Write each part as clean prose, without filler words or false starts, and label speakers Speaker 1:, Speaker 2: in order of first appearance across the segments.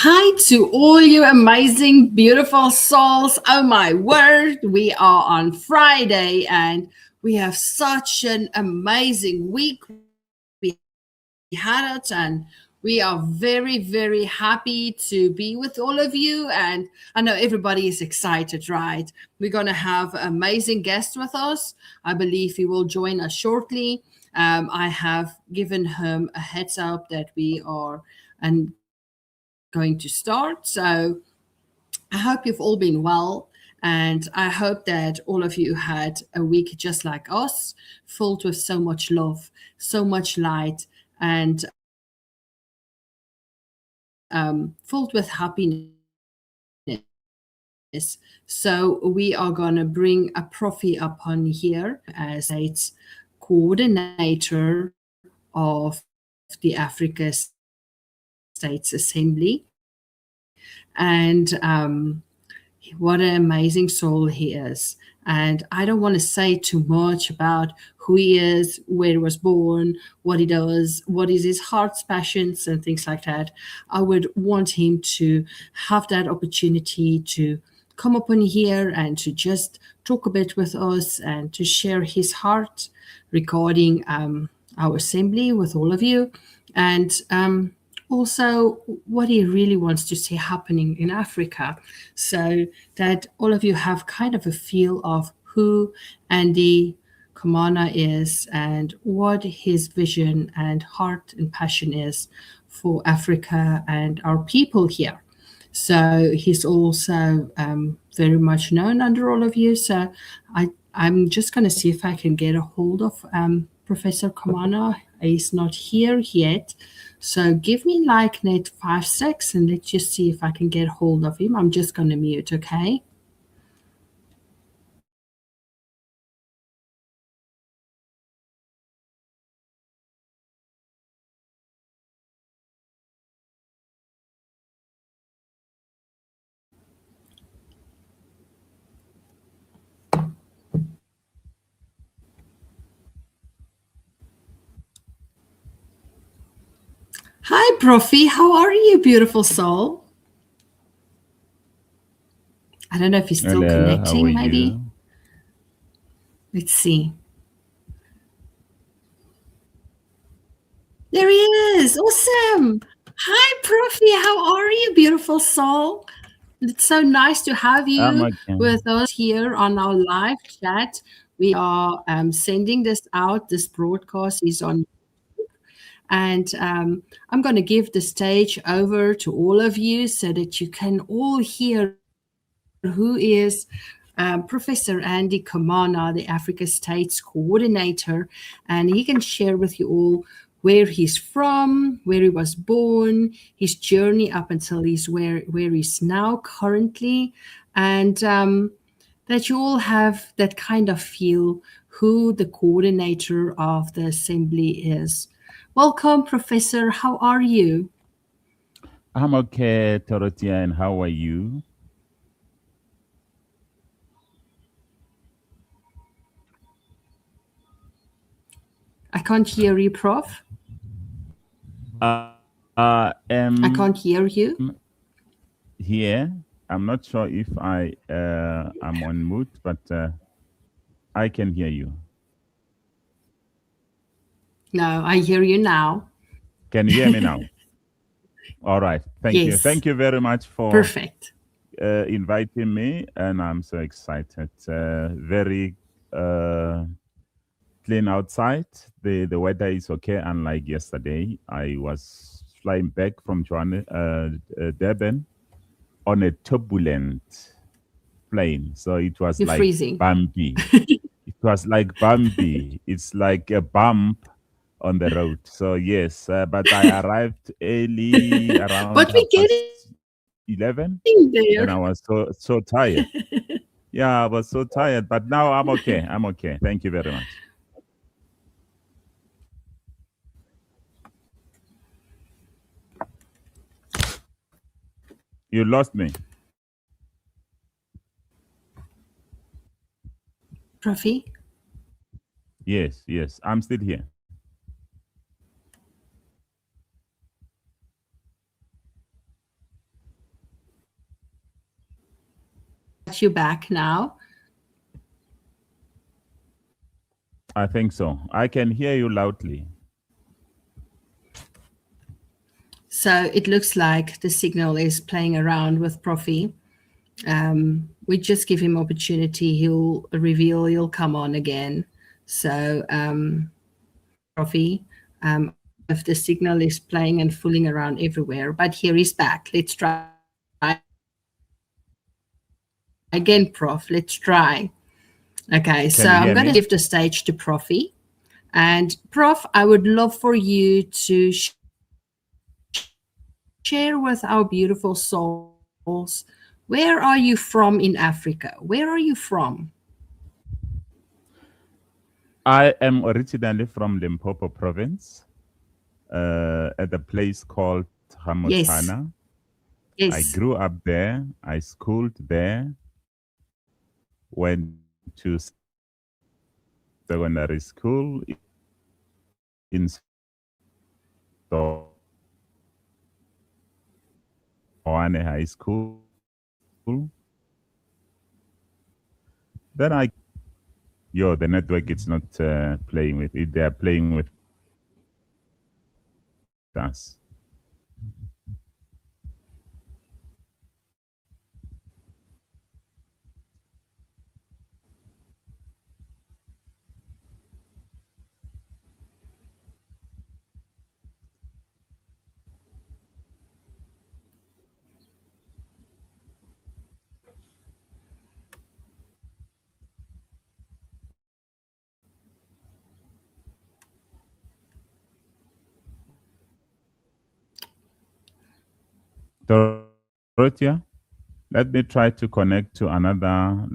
Speaker 1: Hi to all you amazing, beautiful souls. Oh my word, we are on Friday and we have such an amazing week. We had it and we are very, very happy to be with all of you. And I know everybody is excited, right? We're going to have an amazing guest with us. I believe he will join us shortly. I have given him a heads up that we are and going to start. So I hope you've all been well. And I hope that all of you had a week just like us, filled with so much love, so much light, and filled with happiness. So we are going to bring a profi up on here as state's coordinator of the Africa States Assembly. And what an amazing soul he is. And I don't want to say too much about who he is, where he was born, what he does, what is his heart's passions, and things like that. I would want him to have that opportunity to come up on here and to just talk a bit with us and to share his heart regarding our assembly with all of you. And also what he really wants to see happening in Africa, so that all of you have kind of a feel of who Andy Komana is and what his vision and heart and passion is for Africa and our people here. So he's also very much known under all of you. So I'm just going to see if I can get a hold of Professor Komana. He's not here yet. So give me like net 5 6 and let's just see if I can get hold of him. I'm just going to mute, okay? Hi, Profi. How are you, beautiful soul? I don't know if he's still
Speaker 2: Hello, how are
Speaker 1: connecting, maybe.
Speaker 2: you?
Speaker 1: Let's see. There he is. Awesome. Hi, Profi. How are you, beautiful soul? It's so nice to have
Speaker 2: I'm
Speaker 1: you
Speaker 2: okay.
Speaker 1: with us here on our live chat. We are sending this out. This broadcast is on, and I'm going to give the stage over to all of you so that you can all hear who is Professor Andy Komana, the Africa States Coordinator, and he can share with you all where he's from, where he was born, his journey up until he's where he's now currently, and that you all have that kind of feel who the coordinator of the assembly is. Welcome, Professor. How are you?
Speaker 2: I'm okay, Torotia, and how are you?
Speaker 1: I can't hear you, Prof.
Speaker 2: I
Speaker 1: I
Speaker 2: am
Speaker 1: can't hear you.
Speaker 2: here. I'm not sure if I'm on mute, but I can hear you.
Speaker 1: No, I hear you now.
Speaker 2: Can you hear me now? All right. Thank you.
Speaker 1: Yes,
Speaker 2: Thank you very much for
Speaker 1: perfect.
Speaker 2: inviting me, and I'm so excited. Very uh, clean outside. The weather is okay, unlike yesterday. I was flying back from Durban on a turbulent plane, so it was
Speaker 1: You're
Speaker 2: like
Speaker 1: freezing.
Speaker 2: bumpy. It was like bumpy. It's like a bump on the road. So yes, but I arrived early around
Speaker 1: But we're getting
Speaker 2: 11,
Speaker 1: there.
Speaker 2: and I was so tired. Yeah, I was so tired, but now I'm okay. I'm okay. Thank you very much. You lost me.
Speaker 1: Profi?
Speaker 2: Yes, yes, I'm still here.
Speaker 1: you back now?
Speaker 2: I think so. I can hear you loudly.
Speaker 1: So it looks like the signal is playing around with Profi. We just give him opportunity. He'll reveal. He'll come on again. So Profi, I don't know if the signal is playing and fooling around everywhere, but here he's back. Let's try again, Prof. Let's try. Okay, so
Speaker 2: Can you
Speaker 1: I'm
Speaker 2: hear
Speaker 1: going to
Speaker 2: me?
Speaker 1: give the stage to Profi. And Prof, I would love for you to share with our beautiful souls, where are you from in Africa? Where are you from?
Speaker 2: I am originally from Limpopo province, at a place called
Speaker 1: Yes,
Speaker 2: Hamotana. I
Speaker 1: yes.
Speaker 2: grew up there. I schooled there, went to secondary school in Soane High School. Then the network is not playing with it. They are playing with us. Dorothea, let me try to connect to another.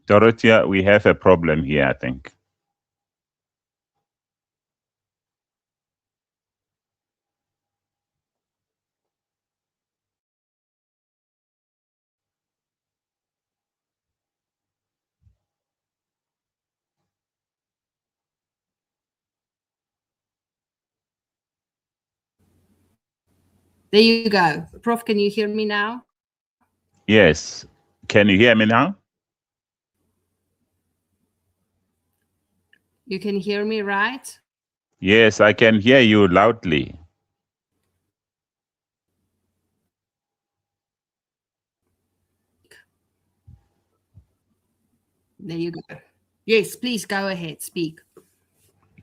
Speaker 2: Dorothea, we have a problem here, I think.
Speaker 1: There you go. Prof, can you hear me now?
Speaker 2: Yes. Can you hear me now?
Speaker 1: You can hear me, right?
Speaker 2: Yes, I can hear you loudly.
Speaker 1: There you go. Yes, please go ahead, speak.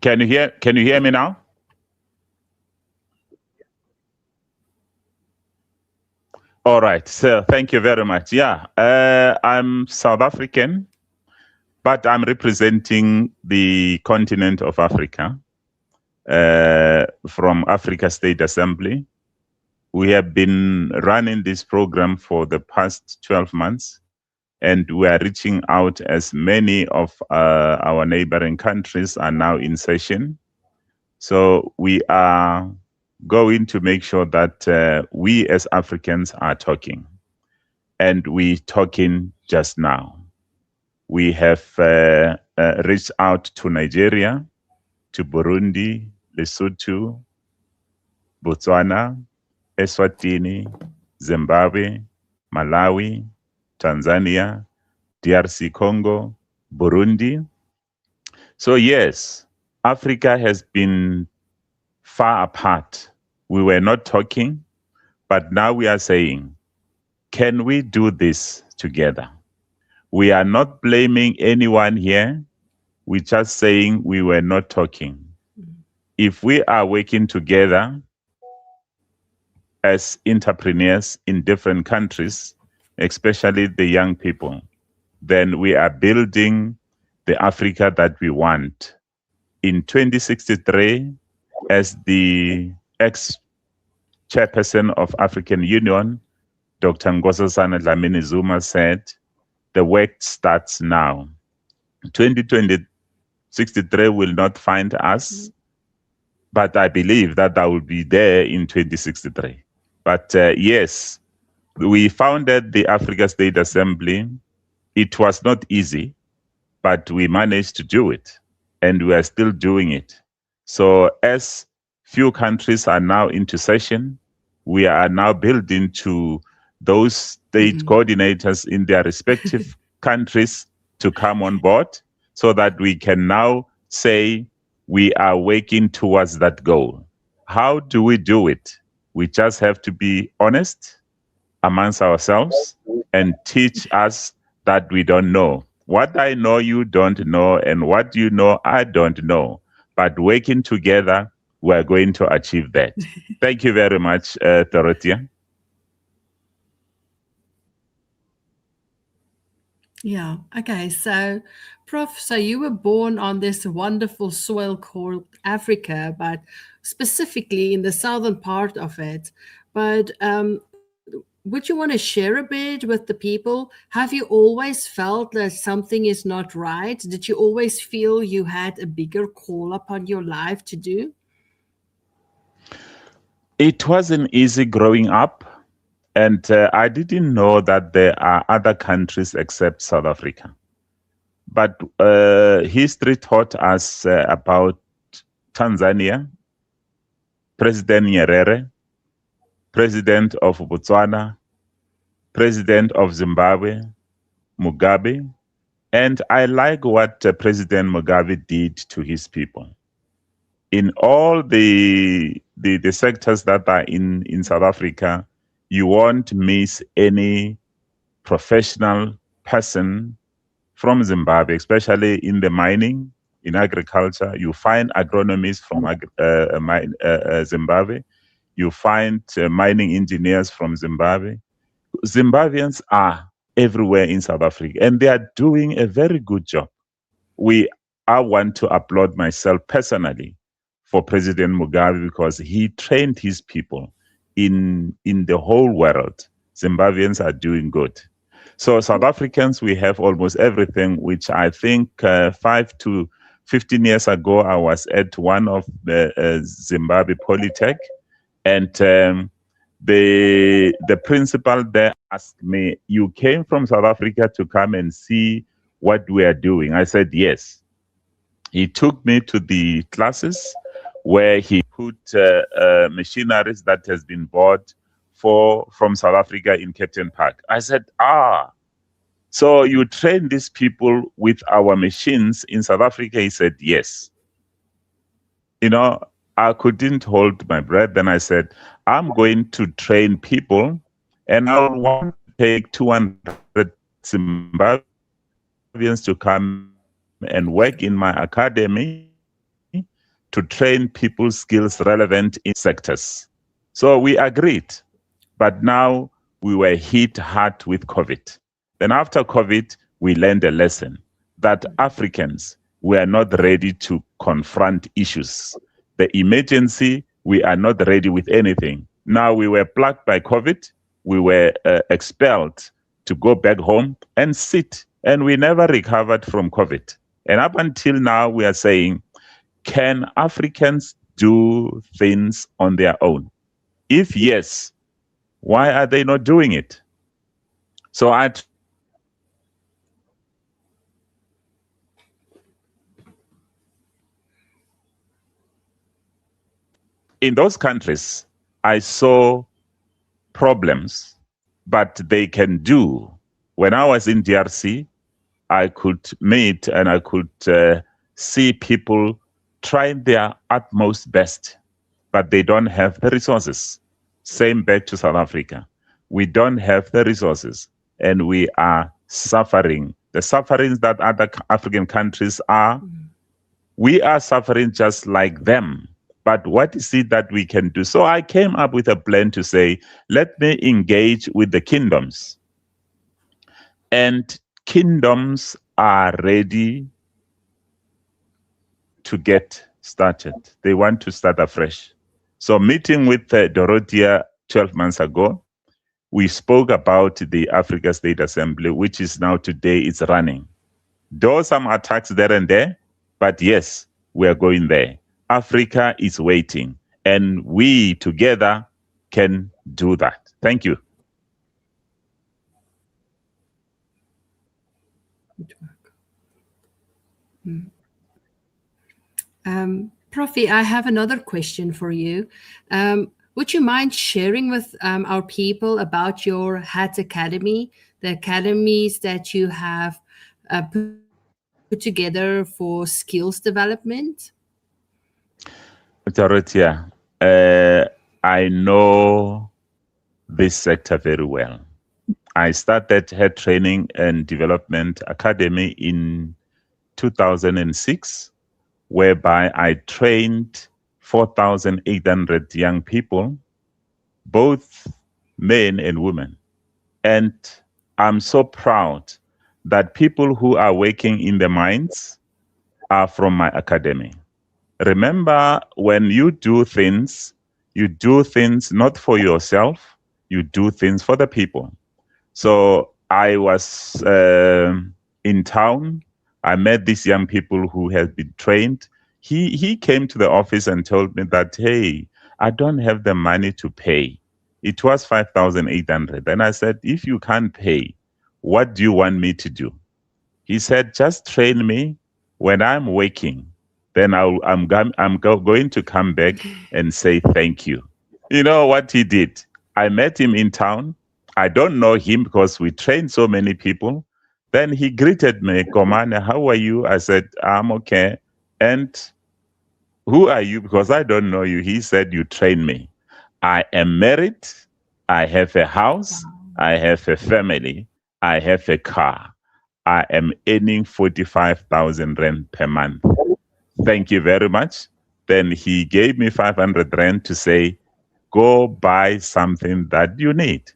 Speaker 2: Can you hear me now? All right. So thank you very much. Yeah. I'm South African, but I'm representing the continent of Africa, from Africa State Assembly. We have been running this program for the past 12 months, and we are reaching out as many of our neighboring countries are now in session. So we are going to make sure that we as Africans are talking, and we talking just now. We have reached out to Nigeria, to Burundi, Lesotho, Botswana, Eswatini, Zimbabwe, Malawi, Tanzania, DRC Congo, Burundi. So, yes, Africa has been far apart. We were not talking, but now we are saying, can we do this together? We are not blaming anyone here. We're just saying we were not talking. If we are working together as entrepreneurs in different countries, especially the young people, then we are building the Africa that we want. In 2063, as the ex-chairperson of African Union, Dr. Nkosazana Dlamini Zuma said, the work starts now. 2063 will not find us, but I believe that I will be there in 2063. But yes, we founded the Africa State Assembly. It was not easy, but we managed to do it, and we are still doing it. So as few countries are now into session, we are now building to those state coordinators in their respective countries to come on board so that we can now say we are working towards that goal. How do we do it? We just have to be honest amongst ourselves and teach us that we don't know. What I know, you don't know, and what you know, I don't know. But working together, we're going to achieve that. Thank you very much, Dorothea.
Speaker 1: Yeah. Okay. So, Prof, so you were born on this wonderful soil called Africa, but specifically in the southern part of it. But would you want to share a bit with the people? Have you always felt that something is not right? Did you always feel you had a bigger call upon your life to do?
Speaker 2: It wasn't easy growing up, and I didn't know that there are other countries except South Africa. But history taught us about Tanzania, President Nyerere, President of Botswana, President of Zimbabwe, Mugabe. And I like what President Mugabe did to his people. In all the sectors that are in South Africa, you won't miss any professional person from Zimbabwe, especially in the mining, in agriculture. You find agronomists from Zimbabwe. You find mining engineers from Zimbabwe. Zimbabweans are everywhere in South Africa, and they are doing a very good job. I want to applaud myself personally for President Mugabe because he trained his people in the whole world. Zimbabweans are doing good. So South Africans, we have almost everything, which I think 5 to 15 years ago, I was at one of the Zimbabwe Polytech, and the principal there asked me, "You came from South Africa to come and see what we are doing?" I said, "Yes." He took me to the classes where he put machineries that has been bought from South Africa in Captain Park. I said, so you train these people with our machines in South Africa? He said, yes. You know, I couldn't hold my breath. Then I said, I'm going to train people, and I want to take 200 Zimbabweans to come and work in my academy to train people skills relevant in sectors. So we agreed. But now we were hit hard with COVID. Then after COVID, we learned a lesson that Africans were not ready to confront issues. The emergency, we are not ready with anything. Now we were plagued by COVID. We were expelled to go back home and sit. And we never recovered from COVID. And up until now, we are saying, can Africans do things on their own? If yes, why are they not doing it? So in those countries, I saw problems, but they can do. When I was in DRC, I could meet and I could see people trying their utmost best, but they don't have the resources. Same back to South Africa. We don't have the resources and we are suffering. The sufferings that other African countries are, we are suffering just like them. But what is it that we can do? So I came up with a plan to say, let me engage with the kingdoms. And kingdoms are ready to get started. They want to start afresh. So meeting with Dorothea 12 months ago, we spoke about the Africa State Assembly, which is now today it's running. Though some attacks there and there, but yes, we are going there. Africa is waiting, and we together can do that. Thank you.
Speaker 1: Profi, I have another question for you. Would you mind sharing with our people about your HAT Academy, the academies that you have put together for skills development?
Speaker 2: Dorothea, I know this sector very well. I started Head Training and Development Academy in 2006, whereby I trained 4,800 young people, both men and women. And I'm so proud that people who are working in the mines are from my academy. Remember, when you do things not for yourself, you do things for the people. So I was in town. I met these young people who had been trained. He came to the office and told me that, hey, I don't have the money to pay. It was 5,800. And I said, if you can't pay, what do you want me to do? He said, just train me. When I'm working, then I'm going to come back and say thank you. You know what he did? I met him in town. I don't know him because we trained so many people. Then he greeted me, Komana, how are you? I said, I'm okay. And who are you? Because I don't know you. He said, you train me. I am married. I have a house. I have a family. I have a car. I am earning 45,000 rand per month. Thank you very much. Then he gave me 500 rand to say, go buy something that you need.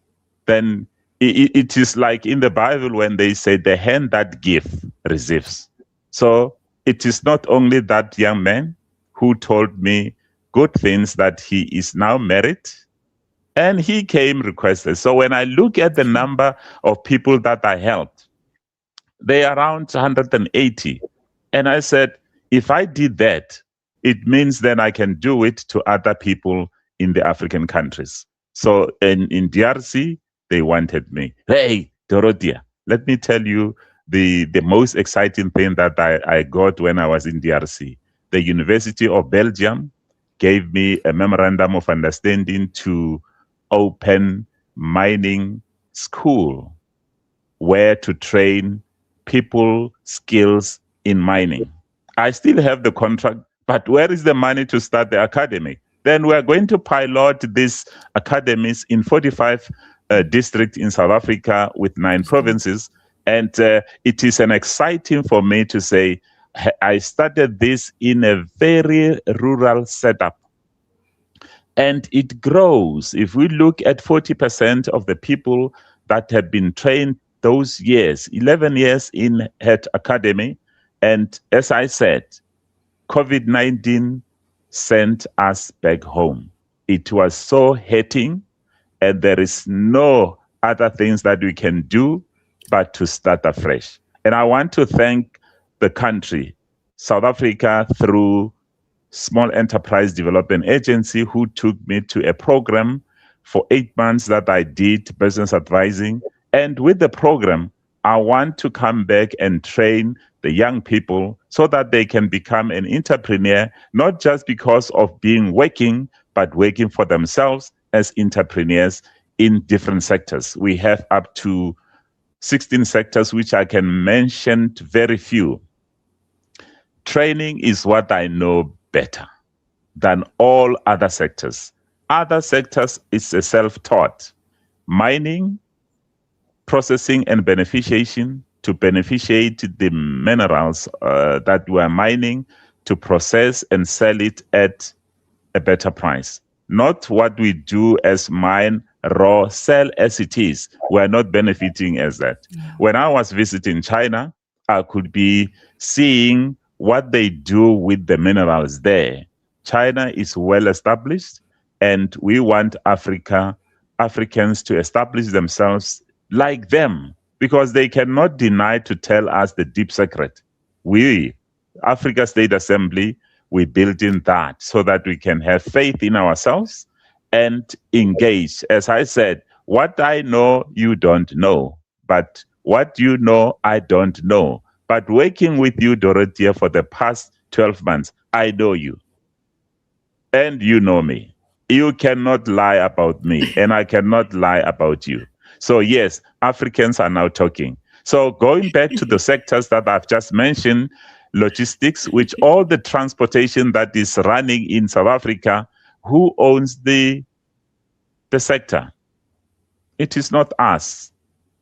Speaker 2: Then it is like in the Bible when they say the hand that gives receives. So it is not only that young man who told me good things that he is now married, and he came requested. So when I look at the number of people that I helped, they are around 180. And I said, if I did that, it means then I can do it to other people in the African countries. So in DRC, they wanted me. Hey, Dorothea, let me tell you the most exciting thing that I got when I was in DRC. The University of Belgium gave me a memorandum of understanding to open mining school where to train people skills in mining. I still have the contract, but where is the money to start the academy? Then we are going to pilot these academies in 45 districts in South Africa with 9 provinces. And it is an exciting for me to say, I started this in a very rural setup. And it grows. If we look at 40% of the people that have been trained those years, 11 years in Head Academy, and as I said, COVID-19 sent us back home. It was so hurting, and there is no other things that we can do but to start afresh. And I want to thank the country, South Africa, through Small Enterprise Development Agency, who took me to a program for 8 months that I did business advising. And with the program, I want to come back and train the young people so that they can become an entrepreneur, not just because of being working, but working for themselves as entrepreneurs in different sectors. We have up to 16 sectors, which I can mention very few. Training is what I know better than all other sectors. Other sectors is a self-taught. Mining, processing and beneficiation, to beneficiate the minerals that we're mining, to process and sell it at a better price. Not what we do as mine, raw, sell as it is. We're not benefiting as that. Yeah. When I was visiting China, I could be seeing what they do with the minerals there. China is well established, and we want Africans to establish themselves like them, because they cannot deny to tell us the deep secret. We, Africa State Assembly, we build in that so that we can have faith in ourselves and engage. As I said, what I know, you don't know. But what you know, I don't know. But working with you, Dorothea, for the past 12 months, I know you. And you know me. You cannot lie about me, and I cannot lie about you. So yes, Africans are now talking. So going back to the sectors that I've just mentioned, logistics, which all the transportation that is running in South Africa, who owns the sector? It is not us,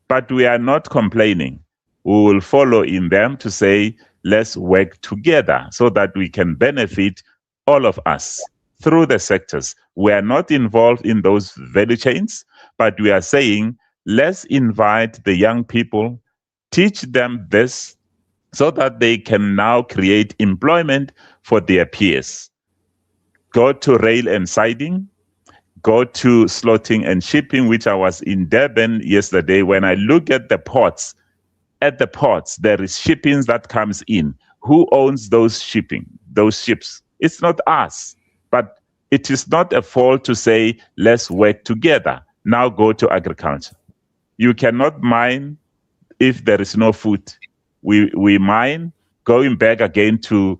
Speaker 2: but we are not complaining. We will follow in them to say, let's work together so that we can benefit all of us through the sectors. We are not involved in those value chains, but we are saying, let's invite the young people, teach them this, so that they can now create employment for their peers. Go to rail and siding, go to slotting and shipping, which I was in Durban yesterday. When I look at the ports, there is shipping that comes in. Who owns those ships? It's not us. But it is not a fault to say, let's work together. Now go to agriculture. You cannot mine if there is no food. We mine, going back again to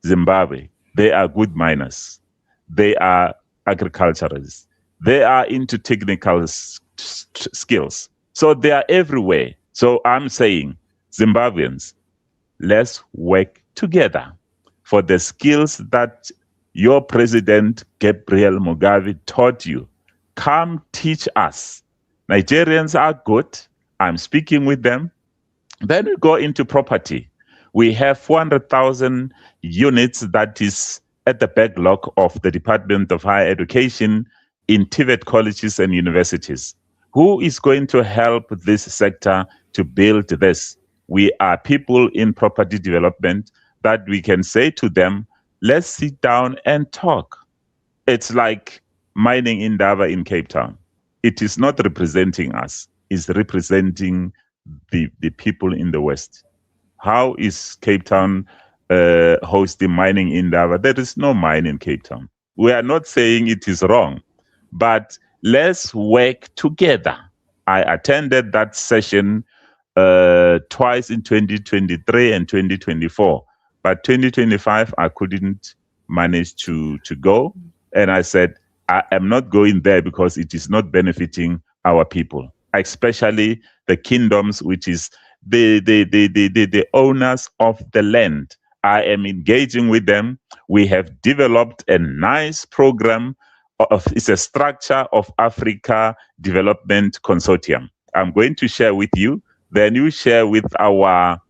Speaker 2: Zimbabwe. They are good miners. They are agriculturalists. They are into technical skills. So they are everywhere. So I'm saying, Zimbabweans, let's work together for the skills that your president, Gabriel Mugabe, taught you. Come teach us. Nigerians are good. I'm speaking with them. Then we go into property. We have 400,000 units that is at the backlog of the Department of Higher Education in TVET colleges and universities. Who is going to help this sector to build this? We are people in property development that we can say to them, let's sit down and talk. It's like mining Indaba in Cape Town. It is not representing us. It's representing the people in the West. How is Cape Town hosting mining Indaba? There is no mine in Cape Town. We are not saying it is wrong, but let's work together. I attended that session twice in 2023 and 2024, but 2025 I couldn't manage to go. And I said, I am not going there because it is not benefiting our people, especially the kingdoms, which is the owners of the land. I am engaging with them. We have developed a nice program. It's a structure of Africa Development Consortium. I'm going to share with you. Then you share with our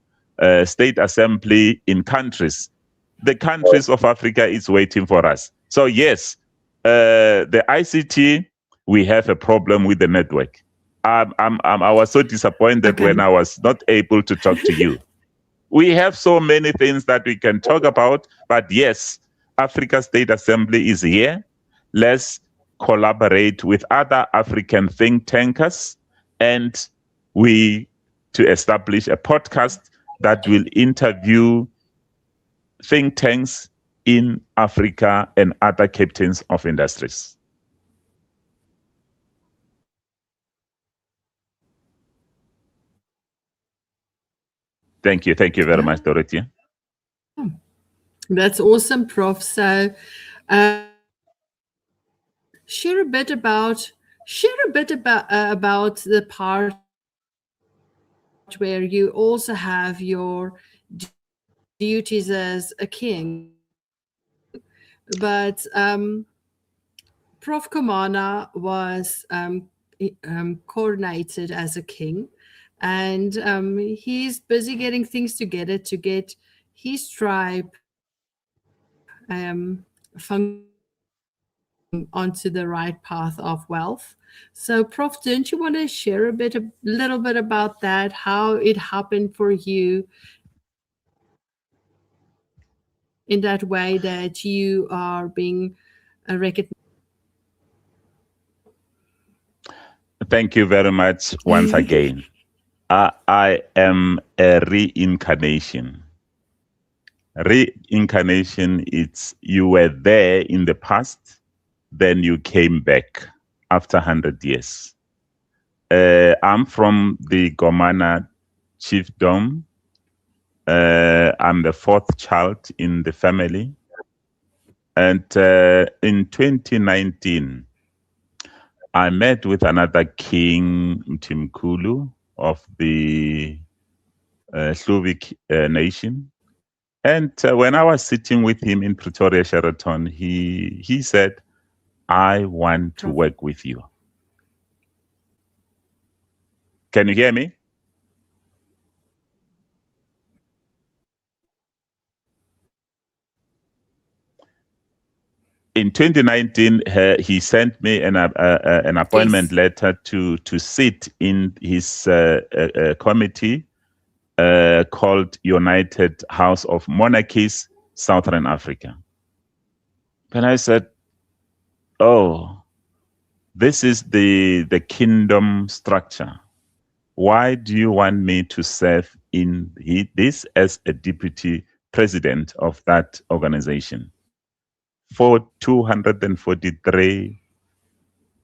Speaker 2: state assembly in countries. The countries of Africa is waiting for us. So yes, the ICT, we have a problem with the network. I was so disappointed when I was not able to talk to you. We have so many things that we can talk about, but yes, Africa State Assembly is here. Let's collaborate with other African think tankers, and to establish a podcast that will interview think tanks in Africa and other captains of industries. Thank you. Thank you very much, Dorothea.
Speaker 1: That's awesome, Prof. So share a bit about Share a bit about the part where you also have your duties as a king, but Prof. Komana was coronated as a king, and he's busy getting things together to get his tribe functioning onto the right path of wealth. So, Prof, don't you want to share a little bit about that, how it happened for you in that way that you are being recognized?
Speaker 2: Thank you very much once again. I am a reincarnation. Reincarnation, it's you were there in the past, then you came back after 100 years. I'm from the Komana chiefdom. I'm the fourth child in the family. And in 2019, I met with another king, Mtimkulu, of the Slovak nation. And when I was sitting with him in Pretoria, Sheraton, he said, I want to
Speaker 1: Prof.
Speaker 2: work with you. Can you hear me? In 2019, he sent me an appointment
Speaker 1: Yes.
Speaker 2: letter to sit in his committee called United House of Monarchies, Southern Africa. And I said, oh, this is the kingdom structure. Why do you want me to serve in this as a deputy president of that organization? For 243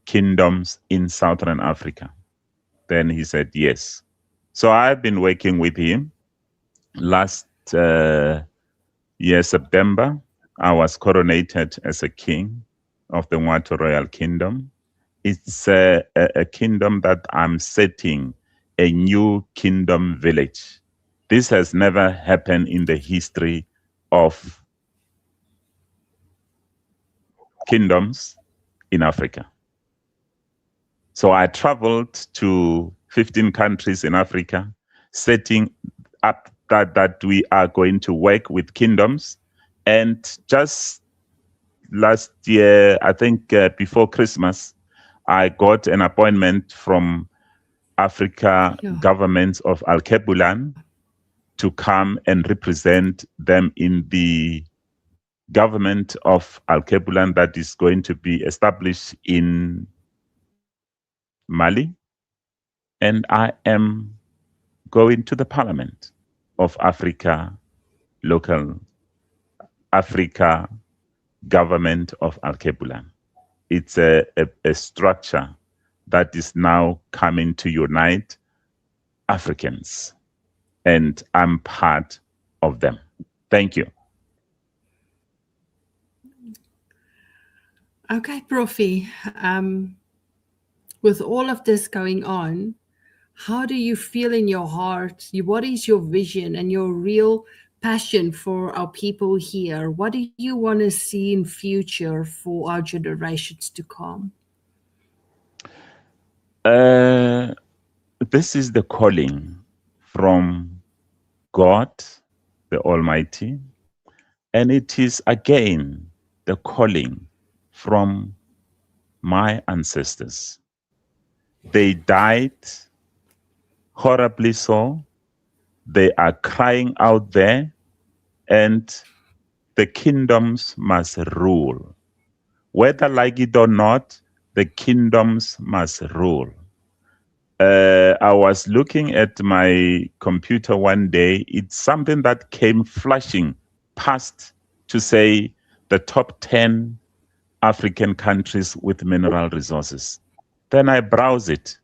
Speaker 2: kingdoms in Southern Africa. Then he said, yes. So I've been working with him. Last year, September, I was coronated as a king of the Ngwatu Royal Kingdom. It's a kingdom that I'm setting a new kingdom village. This has never happened in the history of kingdoms in Africa. So I traveled to 15 countries in Africa, setting up that we are going to work with kingdoms. And just last year, I think before Christmas, I got an appointment from Africa governments of Alkebulan to come and represent them in the government of Alkebulan that is going to be established in Mali. And I am going to the Parliament of Africa, local Africa government of Alkebulan. It's a structure that is now coming to unite Africans, and I'm part of them. Thank you.
Speaker 1: Okay, Profi. With all of this going on, how do you feel in your heart? What is your vision and your real passion for our people here? What do you want to see in future for our generations to come?
Speaker 2: This is the calling from God, the Almighty, and it is again the calling from my ancestors. They died horribly so. They are crying out there, and the kingdoms must rule. Whether like it or not, the kingdoms must rule. I was looking at my computer one day. It's something that came flashing past to say the top 10 African countries with mineral resources. Then I browse it.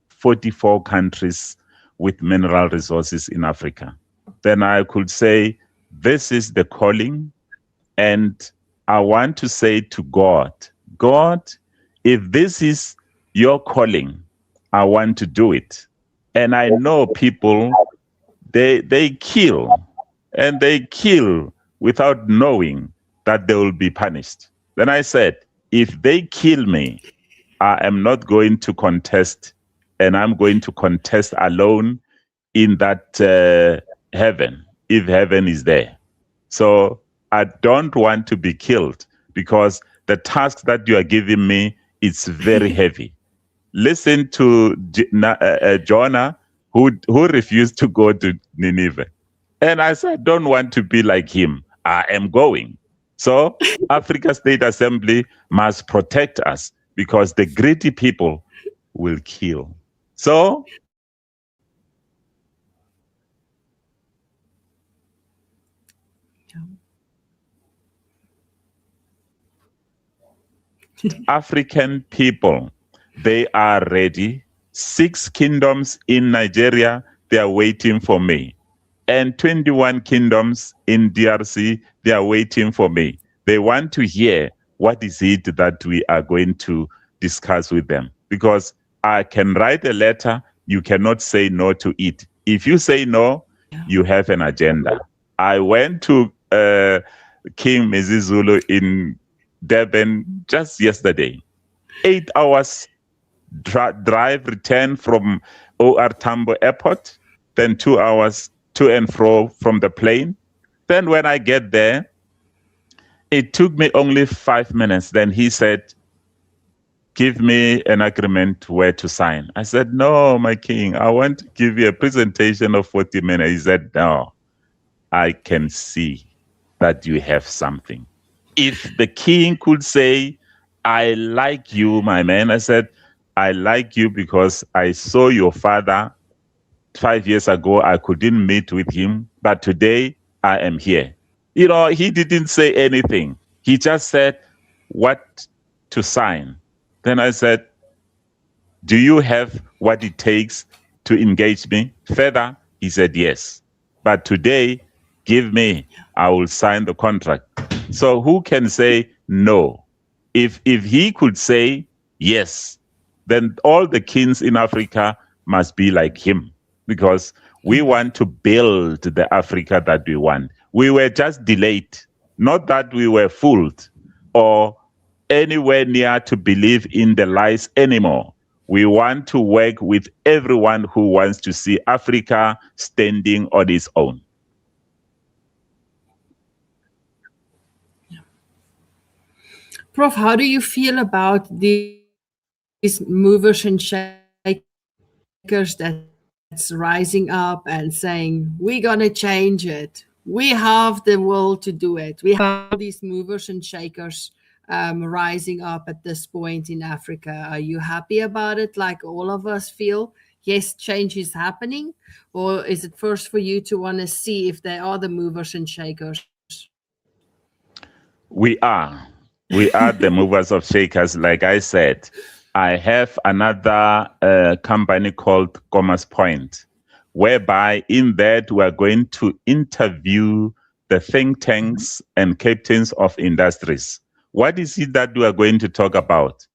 Speaker 2: 44 countries with mineral resources in Africa. Then I could say, this is the calling. And I want to say to God, God, if this is your calling, I want to do it. And I know people, they kill, and they kill without knowing that they will be punished. Then I said, if they kill me, I am not going to contest, and I'm going to contest alone in that heaven, if heaven is there. So I don't want to be killed, because the task that you are giving me is very heavy. Listen to Jonah, who refused to go to Nineveh. And I said, I don't want to be like him. I am going. So Africa State Assembly must protect us, because the greedy people will kill. So African people, they are ready. 6 kingdoms in Nigeria, they are waiting for me. And 21 kingdoms in DRC, they are waiting for me. They want to hear what is it that we are going to discuss with them. Because I can write a letter, you cannot say no to it. If you say no, you have an agenda. I went to King Mezizulu in Durban just yesterday. 8 hours drive return from OR Tambo Airport, then 2 hours to and fro from the plane. Then when I get there, it took me only 5 minutes. Then he said, give me an agreement where to sign. I said, no, my king, I want to give you a presentation of 40 minutes. He said, no, I can see that you have something. If the king could say, I like you, my man, I said, I like you because I saw your father 5 years ago. I couldn't meet with him, but today I am here. You know, he didn't say anything. He just said what to sign. Then I said, do you have what it takes to engage me further? He said, yes. But today, give me, I will sign the contract. So who can say no? If he could say yes, then all the kings in Africa must be like him, because we want to build the Africa that we want. We were just delayed, not that we were fooled or anywhere near to believe in the lies anymore. We want to work with everyone who wants to see Africa standing on its own.
Speaker 1: Prof, how do you feel about these movers and shakers that's rising up and saying, we're going to change it? We have the will to do it. We have all these movers and shakers rising up at this point in Africa. Are you happy about it? Like all of us feel, yes, change is happening? Or is it first for you to want to see if they are the movers and shakers?
Speaker 2: We are. We are the movers of shakers. Like I said, I have another company called Commerce Point, whereby in that we are going to interview the think tanks and captains of industries. What is it that we are going to talk about?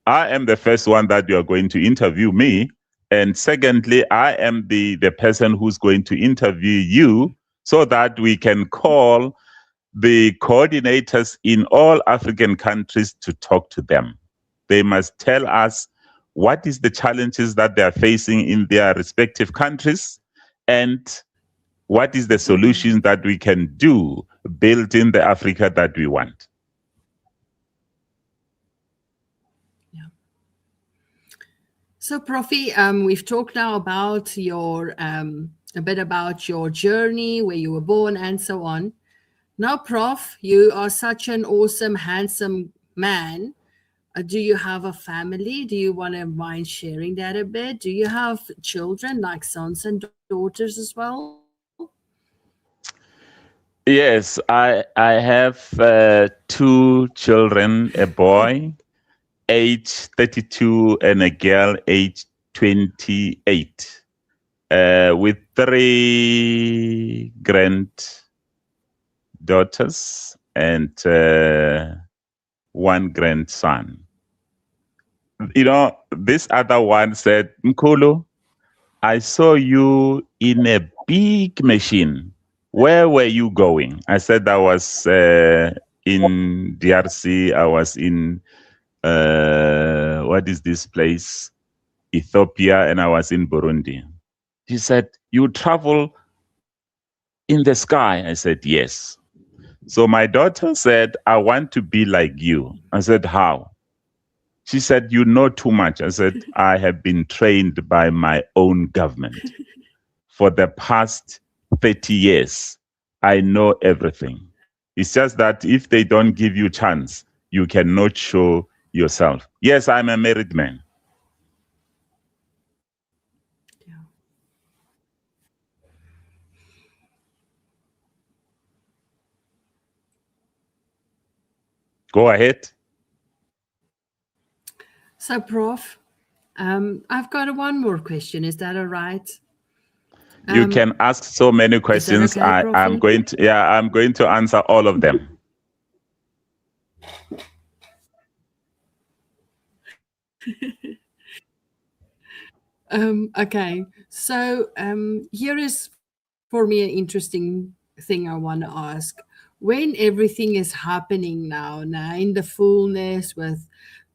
Speaker 2: I am the first one that you are going to interview me. And secondly, I am the person who's going to interview you, so that we can call the coordinators in all African countries to talk to them. They must tell us what is the challenges that they are facing in their respective countries, and what is the solution that we can do building the Africa that we want.
Speaker 1: So, Profi, we've talked now about your a bit about your journey, where you were born, and so on. Now, Prof, you are such an awesome, handsome man. Do you have a family? Do you want to mind sharing that a bit? Do you have children, like sons and daughters as well?
Speaker 2: Yes, I have 2 children, a boy age 32 and a girl age 28, with 3 granddaughters and 1 grandson. this other one said, Nkulu, I saw you in a big machine. Where were you going? I said I was in DRC. I was in, what is this place? Ethiopia, and I was in Burundi. He said, you travel in the sky? I said, yes. So my daughter said, I want to be like you. I said, how? She said, you know too much. I said, I have been trained by my own government. For the past 30 years, I know everything. It's just that if they don't give you chance, you cannot show yourself. Yes, I'm a married man.
Speaker 1: Yeah.
Speaker 2: Go ahead.
Speaker 1: So, Prof, I've got one more question. Is that all right?
Speaker 2: You can ask so many
Speaker 1: Is that
Speaker 2: questions.
Speaker 1: okay,
Speaker 2: I'm
Speaker 1: Profi?
Speaker 2: going to, I'm going to answer all of them.
Speaker 1: Okay, so here is for me an interesting thing I want to ask. When everything is happening now in the fullness with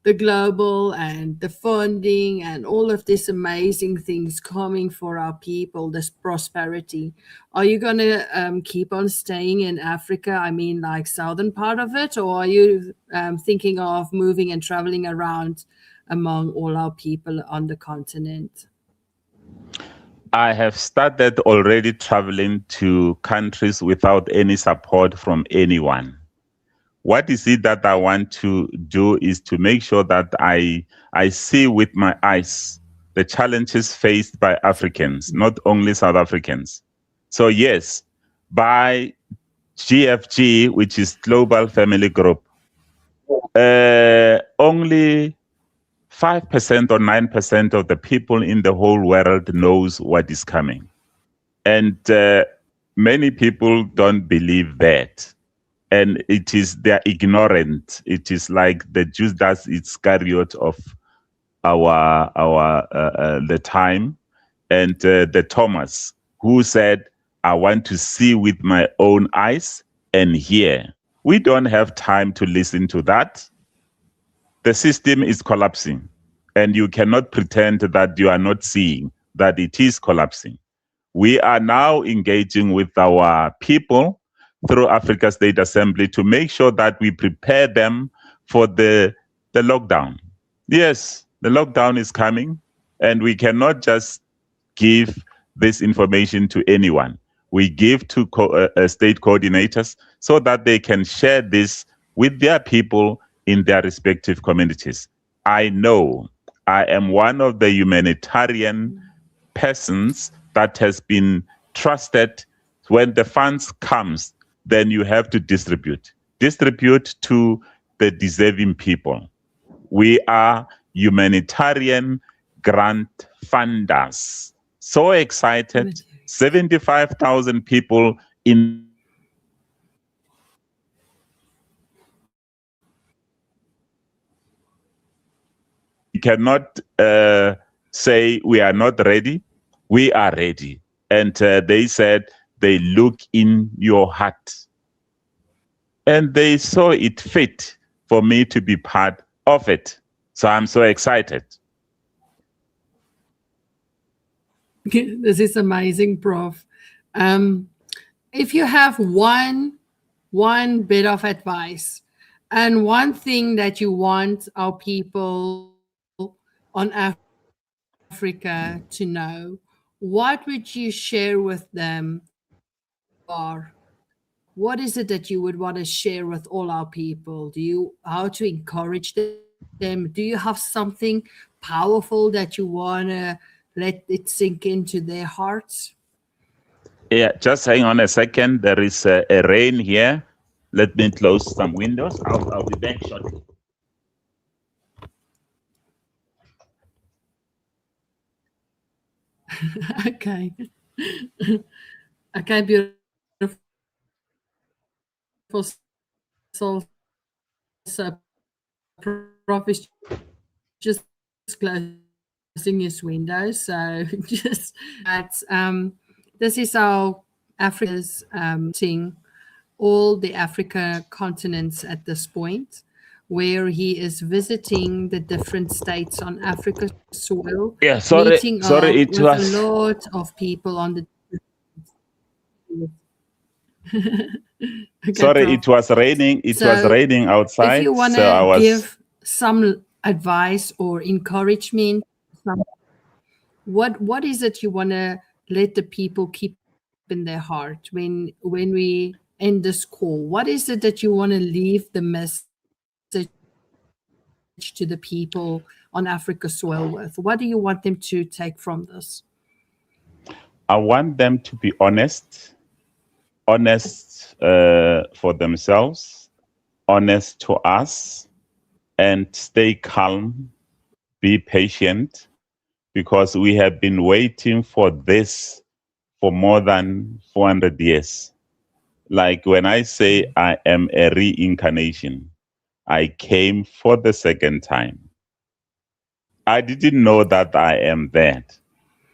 Speaker 1: the global and the funding and all of these amazing things coming for our people, this prosperity, are you going to keep on staying in Africa? I mean, like southern part of it, or are you thinking of moving and traveling around among all our people on the continent?
Speaker 2: I have started already traveling to countries without any support from anyone. What is it that I want to do is to make sure that I see with my eyes the challenges faced by Africans, not only South Africans. So yes, by GFG, which is Global Family Group, only 5% or 9% of the people in the whole world knows what is coming. And many people don't believe that. And it is, they're ignorant. It is like the Judas Iscariot of the time, and the Thomas, who said, I want to see with my own eyes and hear. We don't have time to listen to that. The system is collapsing, and you cannot pretend that you are not seeing that it is collapsing. We are now engaging with our people through Africa State Assembly to make sure that we prepare them for the lockdown. Yes, the lockdown is coming, and we cannot just give this information to anyone. We give to state coordinators so that they can share this with their people in their respective communities. I know I am one of the humanitarian persons that has been trusted. When the funds comes, then you have to distribute to the deserving people. We are humanitarian grant funders. So excited. 75,000 people in the country are benefiting from this. We cannot say we are not ready. We are ready. And they said they look in your heart. And they saw it fit for me to be part of it. So I'm so excited.
Speaker 1: This is amazing, Prof. Um, if you have one bit of advice and one thing that you want our people on Africa to know, what would you share with them wherever you are? What is it that you would want to share with all our people? Do you how to encourage them? Do you have something powerful that you wanna let it sink into their hearts?
Speaker 2: Yeah, just hang on a second. There is a rain here. Let me close some windows. I'll be back shortly.
Speaker 1: Okay. Okay, beautiful soul. So Prof is just amazing. closing his window. So just that this is how Africa all the Africa continents at this point, where he is visiting the different states on Africa's soil,
Speaker 2: Yeah,
Speaker 1: meeting up
Speaker 2: sorry, it
Speaker 1: with a
Speaker 2: was
Speaker 1: lot of people on the. Okay,
Speaker 2: sorry,
Speaker 1: Prof.
Speaker 2: it was raining. It was
Speaker 1: So,
Speaker 2: raining
Speaker 1: if
Speaker 2: outside,
Speaker 1: you want
Speaker 2: so I
Speaker 1: to
Speaker 2: was.
Speaker 1: give some advice or encouragement, some, what is it you want to let the people keep in their heart when we end this call? What is it that you want to leave the message to the people on Africa soil with? What do you want them to take from this?
Speaker 2: I want them to be honest, honest for themselves, honest to us, and stay calm, be patient, because we have been waiting for this for more than 400 years. Like when I say I am a reincarnation, I came for the second time. I didn't know that I am that.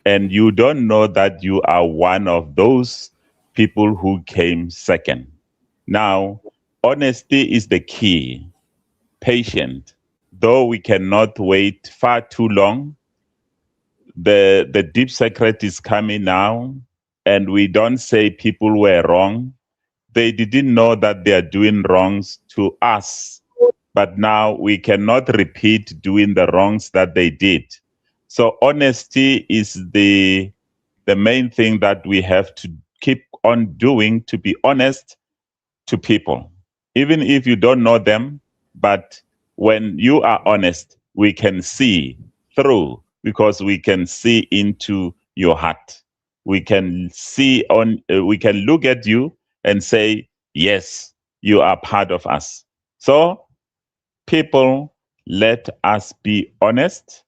Speaker 2: And you don't know that you are one of those people who came second. Now, honesty is the key. Patient. Though we cannot wait far too long, the deep secret is coming now, and we don't say people were wrong. They didn't know that they are doing wrongs to us, but now we cannot repeat doing the wrongs that they did. So honesty is the main thing that we have to keep on doing, to be honest to people, even if you don't know them. But when you are honest, we can see through, because we can see into your heart. We can see we can look at you and say, yes, you are part of us. So people, let us be honest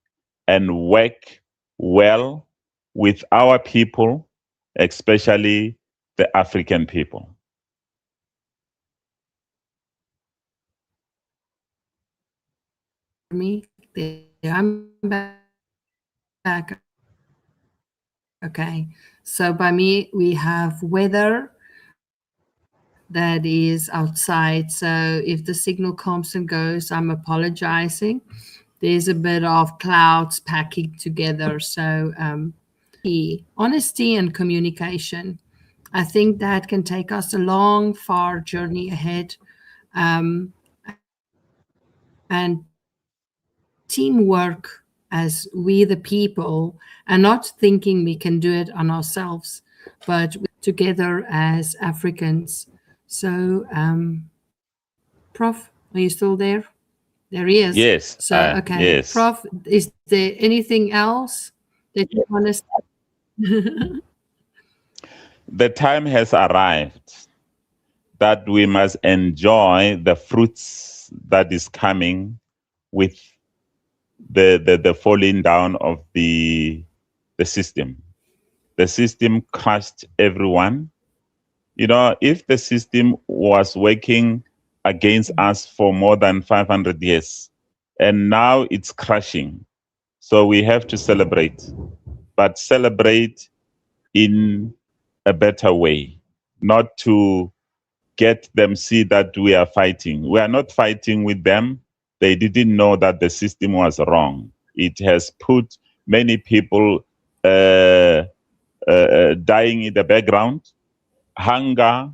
Speaker 2: and work well with our people, especially the African people.
Speaker 1: Hear me? There, I'm back. Okay. So by me, we have weather that is outside. So if the signal comes and goes, I'm apologizing. There's a bit of clouds packing together. So honesty and communication. I think that can take us a long, far journey ahead. And teamwork as we, the people, and not thinking we can do it on ourselves, but we can do it together as Africans. So, Prof, are you still there? There he is. So,
Speaker 2: Yes,
Speaker 1: okay, Prof,
Speaker 2: yes.
Speaker 1: is there anything else that you want to
Speaker 2: The time has arrived that we must enjoy the fruits that is coming with the falling down of the system. The system crushed everyone. You know, if the system was working against us for more than 500 years, and now it's crashing, so we have to celebrate, but celebrate in a better way, not to get them see that we are fighting. We are not fighting with them. They didn't know that the system was wrong. It has put many people dying in the background, hunger,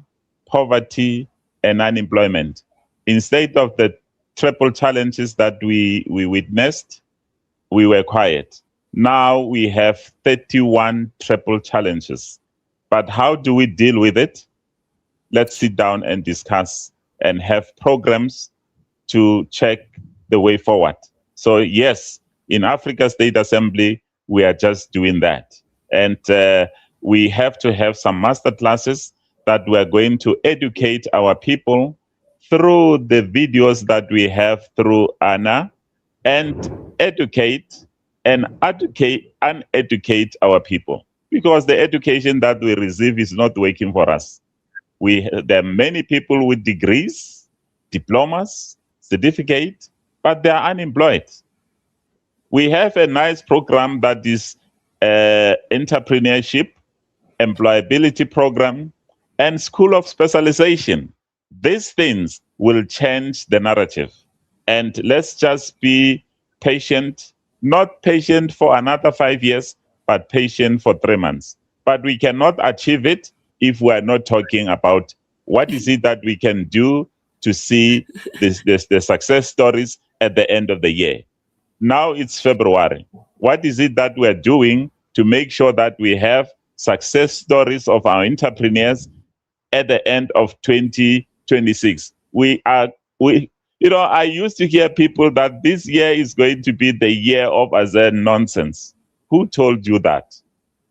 Speaker 2: poverty, and unemployment. Instead of the triple challenges that we witnessed, we were quiet. Now we have 31 triple challenges. But how do we deal with it? Let's sit down and discuss and have programs to check the way forward. So, yes, in Africa State Assembly, we are just doing that. And we have to have some master classes that we are going to educate our people through the videos that we have through ANA, and educate and educate and educate our people, because the education that we receive is not working for us. There are many people with degrees, diplomas, certificate, but they are unemployed. We have a nice program that is entrepreneurship, employability program, and school of specialization. These things will change the narrative. And let's just be patient, not patient for another 5 years, but patient for 3 months. But we cannot achieve it if we are not talking about what is it that we can do to see the success stories at the end of the year. Now it's February. What is it that we're doing to make sure that we have success stories of our entrepreneurs at the end of 2026? I used to hear people that this year is going to be the year of as a nonsense. Who told you that?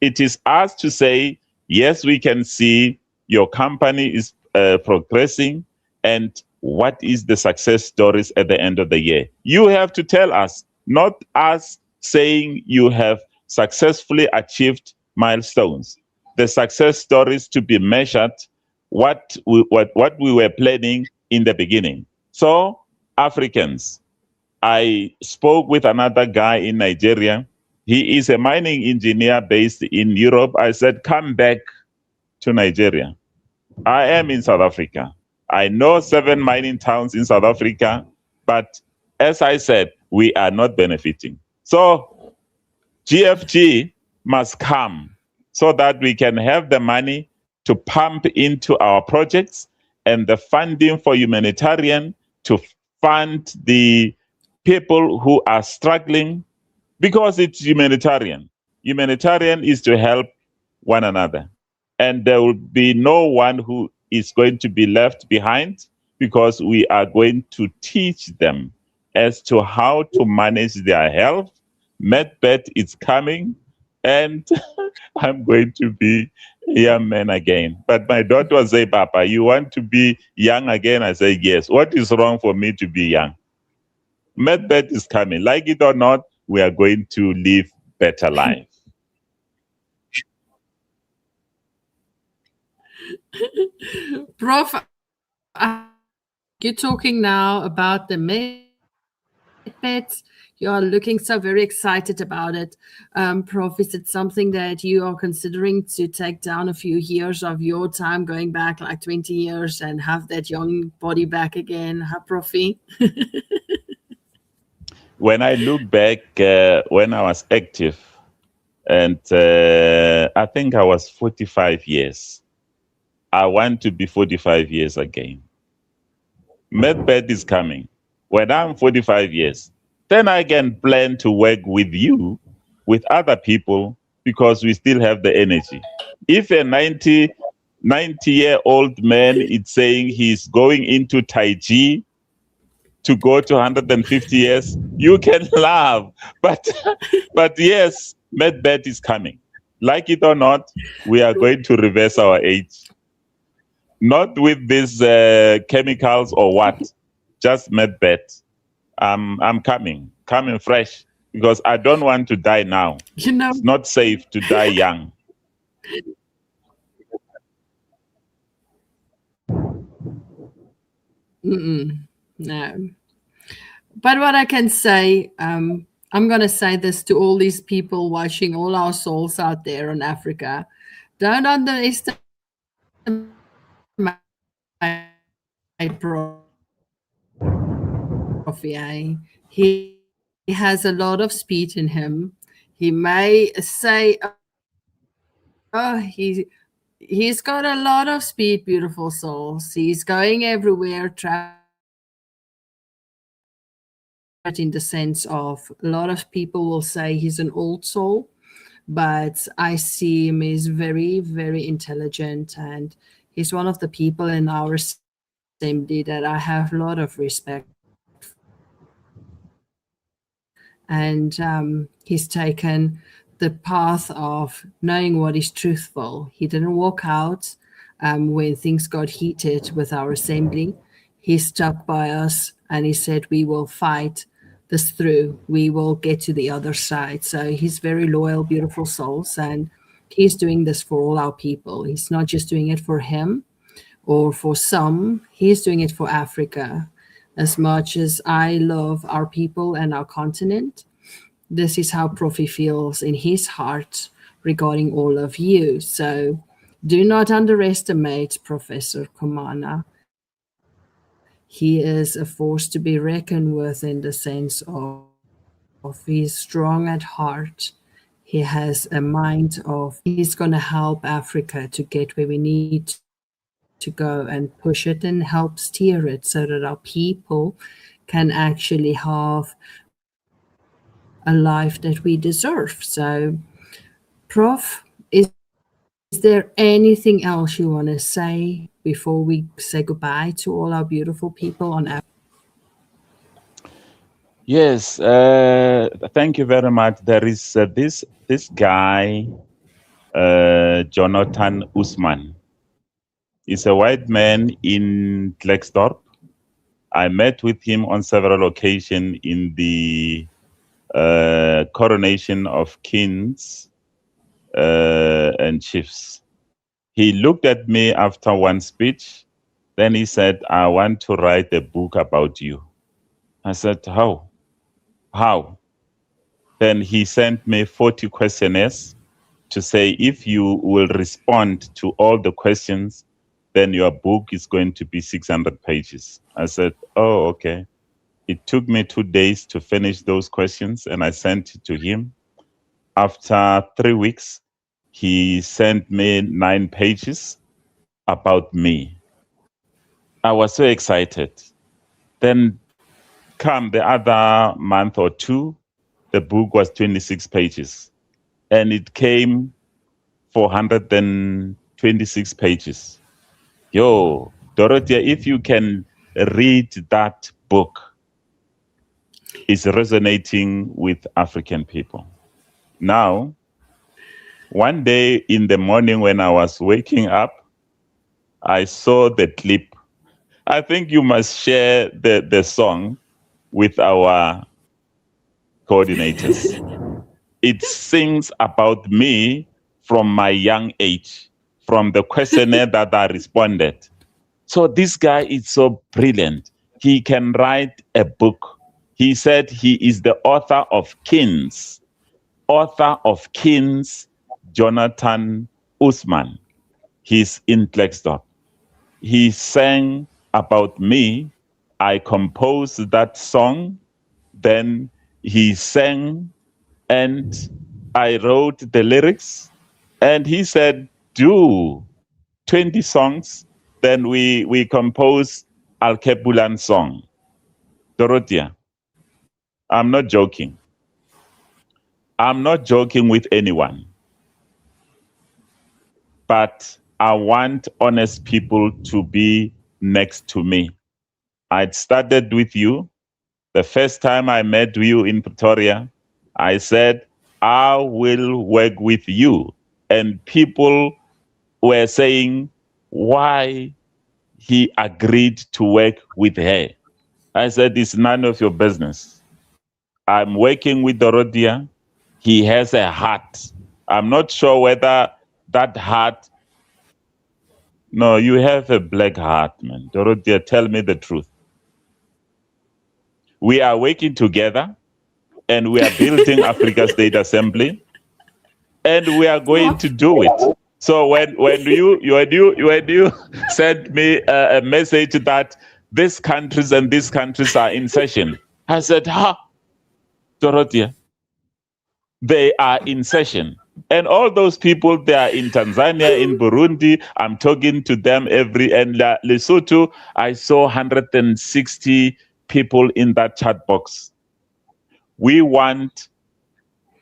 Speaker 2: It is us to say, yes, we can see your company is progressing, and what is the success stories at the end of the year? You have to tell us, not us saying you have successfully achieved milestones. The success stories to be measured what we were planning in the beginning. So Africans, I spoke with another guy in Nigeria. He is a mining engineer based in Europe. I said, come back to Nigeria. I am in South Africa. I know 7 mining towns in South Africa, but as I said, we are not benefiting. So GFG must come so that we can have the money to pump into our projects and the funding for humanitarian to fund the people who are struggling, because it's humanitarian. Humanitarian is to help one another. And there will be no one who is going to be left behind, because we are going to teach them as to how to manage their health. MedBet is coming, and I'm going to be a young man again. But my daughter will say, Papa, you want to be young again? I say, yes. What is wrong for me to be young? MedBet is coming. Like it or not, we are going to live better life.
Speaker 1: Prof, you're talking now about the MedBet. You are looking so very excited about it. Prof, is it something that you are considering to take down a few years of your time, going back like 20 years and have that young body back again? Huh, Profi?
Speaker 2: When I look back, when I was active, and I think I was 45 years, I want to be 45 years again. MedBed is coming. When I'm 45 years, then I can plan to work with you, with other people, because we still have the energy. If a 90-year-old man is saying he's going into Tai Chi to go to 150 years, you can laugh. But yes, MedBed is coming. Like it or not, we are going to reverse our age. Not with these chemicals or what, just MedBed. I'm coming fresh, because I don't want to die now. It's not safe to die young.
Speaker 1: No. But what I can say, I'm going to say this to all these people watching, all our souls out there in Africa. Don't underestimate Profi. He has a lot of speed in him. He may say, oh, he's got a lot of speed, beautiful souls. He's going everywhere, in the sense of a lot of people will say he's an old soul, but I see him as very, very intelligent, and he's one of the people in our assembly that I have a lot of respect and he's taken the path of knowing what is truthful. He didn't walk out when things got heated with our assembly. He stuck by us and he said, we will fight this through. We will get to the other side. So he's very loyal, beautiful souls, and he's doing this for all our people. He's not just doing it for him or for some. He's doing it for Africa. As much as I love our people and our continent, this is how Profi feels in his heart regarding all of you. So do not underestimate Professor Komana. He is a force to be reckoned with in the sense of he's strong at heart. He has a mind of he's going to help Africa to get where we need to go and push it and help steer it so that our people can actually have a life that we deserve. So, Prof, is there anything else you want to say before we say goodbye to all our beautiful people on Africa?
Speaker 2: Yes, thank you very much. There is this guy, Jonathan Usman. He's a white man in Klerksdorp. I met with him on several occasions in the coronation of kings and chiefs. He looked at me after one speech. Then he said, I want to write a book about you. I said, how? How? Then he sent me 40 questionnaires to say, if you will respond to all the questions, then your book is going to be 600 pages. I said, oh, okay. It took me 2 days to finish those questions, and I sent it to him. After 3 weeks, he sent me 9 pages about me. I was so excited. Then come the other month or two, the book was 26 pages, and it came 426 pages. Yo, Dorothea, if you can read that book, it's resonating with African people. Now, one day in the morning when I was waking up, I saw the clip. I think you must share the song with our coordinators. It sings about me from my young age, from the questionnaire that I responded. So this guy is so brilliant. He can write a book. He said he is the author of Kings, Jonathan Usman. He's in Klerksdorp. He sang about me. I composed that song. Then he sang, and I wrote the lyrics. And he said, do 20 songs. Then we composed Al Kebulan song. Dorothea, I'm not joking. I'm not joking with anyone. But I want honest people to be next to me. I'd started with you. The first time I met you in Pretoria, I said, I will work with you. And people were saying why he agreed to work with her. I said, it's none of your business. I'm working with Dorothea. He has a heart. I'm not sure whether that heart. No, you have a black heart, man. Dorothea, tell me the truth. We are working together, and we are building Africa State Assembly, and we are going to do it. So when you sent me a message that these countries and these countries are in session, I said, Dorothea, they are in session. And all those people, they are in Tanzania, in Burundi. I'm talking to them and Lesotho, I saw 160 people in that chat box. We want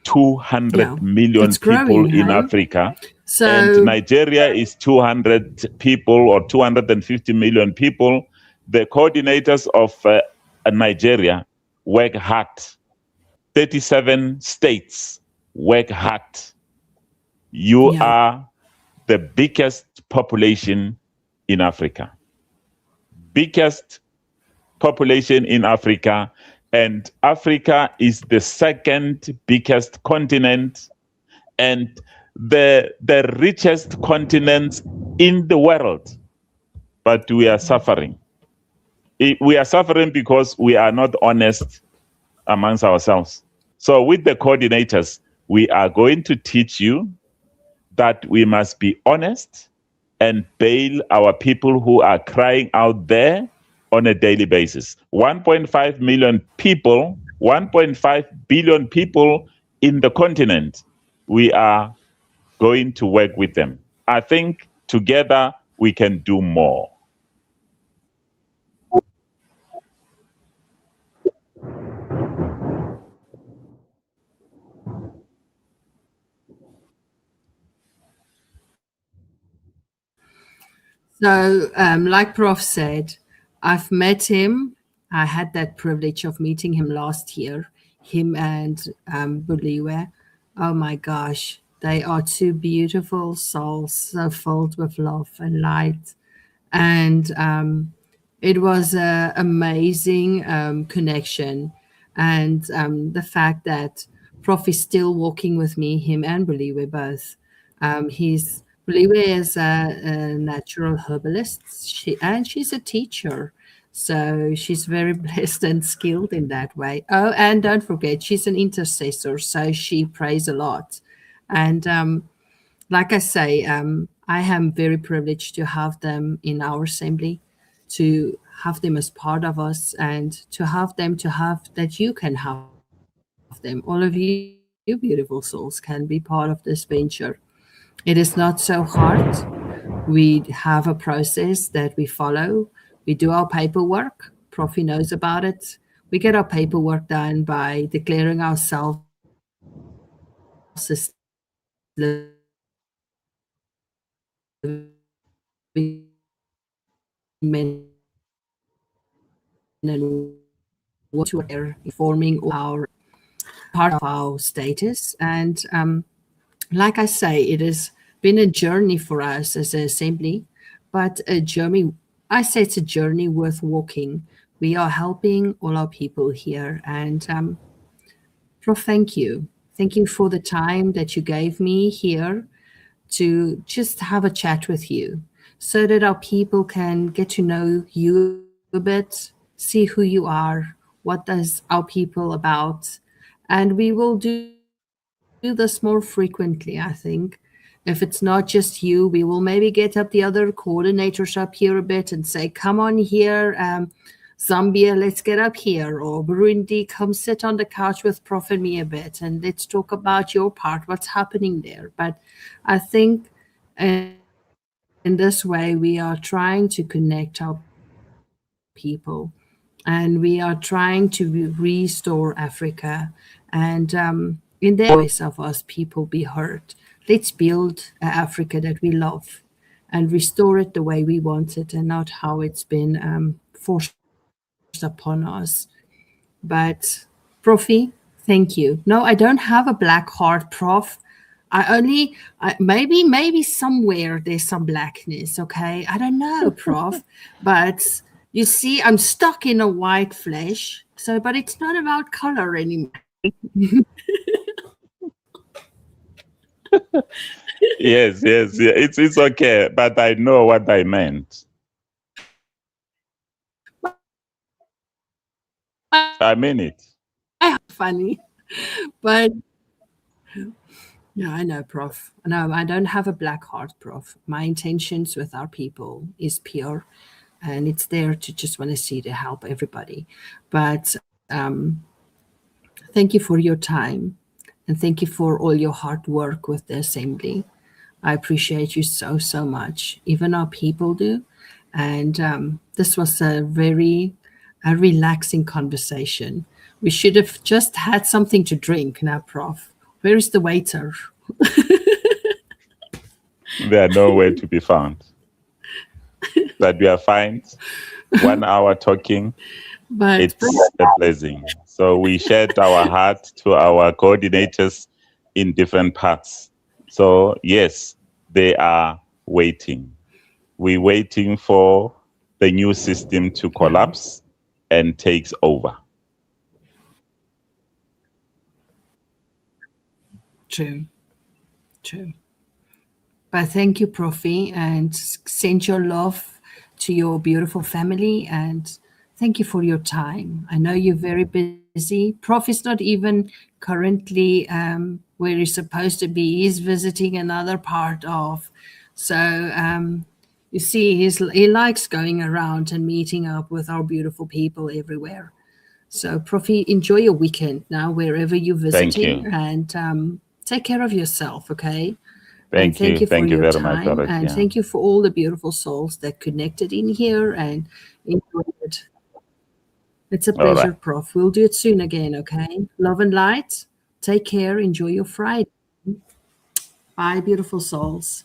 Speaker 2: 200 million people in Africa. And Nigeria is 200 people or 250 million people. The coordinators of Nigeria work hard. 37 states work hard. You are the biggest population in Africa. Biggest population in Africa. And Africa is the second biggest continent and the richest continent in the world. But we are suffering. We are suffering because we are not honest amongst ourselves. So, with the coordinators, we are going to teach you that we must be honest and bail our people who are crying out there on a daily basis. 1.5 million people, 1.5 billion people in the continent. We are going to work with them. I think together we can do more.
Speaker 1: So, like Prof said, I've met him. I had that privilege of meeting him last year, him and Buliwe. Oh my gosh, they are two beautiful souls, so filled with love and light. And it was an amazing connection. And the fact that Prof is still walking with me, him and Buliwe both. He's Buliwe is a natural herbalist, and she's a teacher. So she's very blessed and skilled in that way. Oh, and don't forget, she's an intercessor, so she prays a lot. And like I say, I am very privileged to have them in our assembly, to have them as part of us, and to have them to have that you can have them. All of you beautiful souls can be part of this venture. It is not so hard. We have a process that we follow. We do our paperwork. Profi knows about it. We get our paperwork done by declaring ourselves as living entities, and men and women to informing all our part of our status. And like I say, it has been a journey for us as an assembly, but a journey, I say it's a journey worth walking. We are helping all our people here. And Prof, thank you. Thank you for the time that you gave me here to just have a chat with you so that our people can get to know you a bit, see who you are, what does our people about. And we will do this more frequently, I think. If it's not just you, we will maybe get up the other coordinators up here a bit and say, come on here, Zambia, let's get up here, or Burundi, come sit on the couch with Prof and me a bit and let's talk about your part, what's happening there. But I think in this way, we are trying to connect our people, and we are trying to restore Africa. And in their voice of us, people be heard. Let's build an Africa that we love and restore it the way we want it and not how it's been forced upon us. But Profi, thank you. No, I don't have a black heart, Prof. Maybe somewhere there's some blackness, okay? I don't know, Prof. But you see, I'm stuck in a white flesh. So, but it's not about color anymore.
Speaker 2: Yes, yes, yeah. It's okay, but I know what I meant. I mean it.
Speaker 1: Funny, but yeah, I know, Prof. No, I don't have a black heart, Prof. My intentions with our people is pure, and it's there to just want to see to help everybody. But thank you for your time, and thank you for all your hard work with the assembly. I appreciate you so much. Even our people do, and this was a relaxing conversation. We should have just had something to drink now, Prof. Where is the waiter?
Speaker 2: They are nowhere to be found. But we are fine. 1 hour talking,
Speaker 1: But
Speaker 2: it's a blessing. So we shared our heart to our coordinators in different parts. So yes, they are waiting. We're waiting for the new system to collapse and takes over.
Speaker 1: true, true. But thank you, Profi, and send your love to your beautiful family. And Thank you for your time. I know you're very busy. Prof is not even currently where he's supposed to be. He's visiting another part of. So you see, he likes going around and meeting up with our beautiful people everywhere. So, Profi, enjoy your weekend now, wherever you're
Speaker 3: Thank
Speaker 1: visiting,
Speaker 3: you.
Speaker 1: and take care of yourself, okay? And
Speaker 3: Thank
Speaker 1: thank
Speaker 3: you.
Speaker 1: you for
Speaker 3: Thank you
Speaker 1: your
Speaker 3: very much,
Speaker 1: time, and
Speaker 3: Dorothea.
Speaker 1: thank you for all the beautiful souls that connected in here and enjoyed it. It's a
Speaker 3: All right.
Speaker 1: pleasure, Prof. We'll do it soon again, okay? Love and light. Take care. Enjoy your Friday. Bye, beautiful souls.